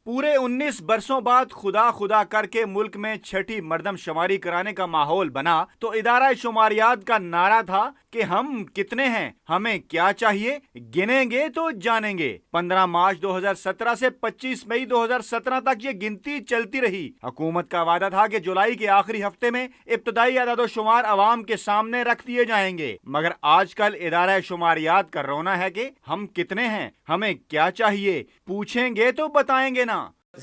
پورے 19 برسوں بعد خدا خدا کر کے ملک میں چھٹی مردم شماری کرانے کا ماحول بنا تو ادارہ شماریات کا نعرہ تھا کہ ہم کتنے ہیں، ہمیں کیا چاہیے، گنیں گے تو جانیں گے۔ 15 مارچ 2017 سے 25 مئی 2017 تک یہ گنتی چلتی رہی۔ حکومت کا وعدہ تھا کہ جولائی کے آخری ہفتے میں ابتدائی اعداد و شمار عوام کے سامنے رکھ دیے جائیں گے، مگر آج کل ادارہ شماریات کا رونا ہے کہ ہم کتنے ہیں، ہمیں کیا چاہیے، پوچھیں گے تو بتائیں گے نا۔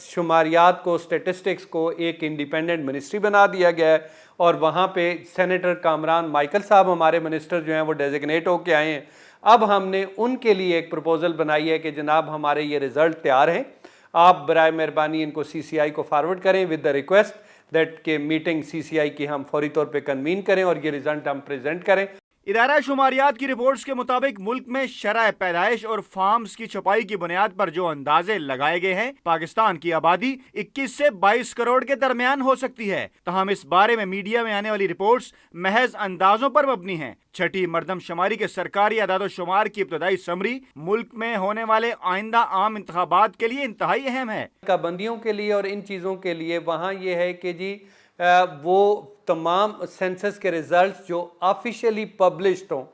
شماریات کو، اسٹیٹسٹکس کو ایک انڈیپینڈنٹ منسٹری بنا دیا گیا ہے اور وہاں پہ سینیٹر کامران مائیکل صاحب ہمارے منسٹر جو ہیں وہ ڈیزگنیٹ ہو کے آئے ہیں۔ اب ہم نے ان کے لیے ایک پروپوزل بنائی ہے کہ جناب ہمارے یہ رزلٹ تیار ہیں، آپ برائے مہربانی ان کو سی سی آئی کو فارورڈ کریں ود دا ریکویسٹ دیٹ کہ میٹنگ سی سی آئی کی ہم فوری طور پہ کنوین کریں اور یہ رزلٹ ہم پریزنٹ کریں۔ ادارہ شماریات کی رپورٹس کے مطابق ملک میں شرح پیدائش اور فارمز کی چھپائی کی بنیاد پر جو اندازے لگائے گئے ہیں، پاکستان کی آبادی 21 سے 22 کروڑ کے درمیان ہو سکتی ہے، تاہم اس بارے میں میڈیا میں آنے والی رپورٹس محض اندازوں پر مبنی ہیں۔ چھٹی مردم شماری کے سرکاری اعداد و شمار کی ابتدائی سمری ملک میں ہونے والے آئندہ عام انتخابات کے لیے انتہائی اہم ہے۔ بندیوں کے لیے اور ان چیزوں کے لیے وہاں یہ ہے کہ جی وہ تمام سینسس کے ریزلٹس جو آفیشیلی پبلشڈ ہوں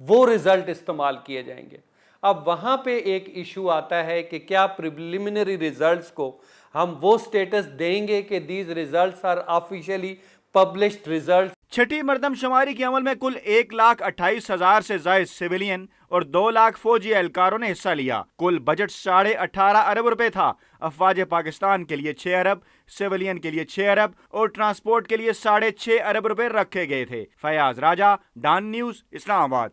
وہ ریزلٹ استعمال کیے جائیں گے۔ اب وہاں پہ ایک ایشو آتا ہے کہ کیا پریلیمنری ریزلٹس کو ہم وہ سٹیٹس دیں گے کہ these results are officially published results. چھٹی مردم شماری کے عمل میں کل 1,28,000 سے زائد سویلین اور 2 لاکھ فوجی اہلکاروں نے حصہ لیا۔ کل بجٹ 18.5 ارب روپے تھا۔ افواج پاکستان کے لیے 6 ارب، سویلین کے لیے 6 ارب اور ٹرانسپورٹ کے لیے 6.5 ارب روپے رکھے گئے تھے۔ فیاض راجہ، ڈان نیوز، اسلام آباد۔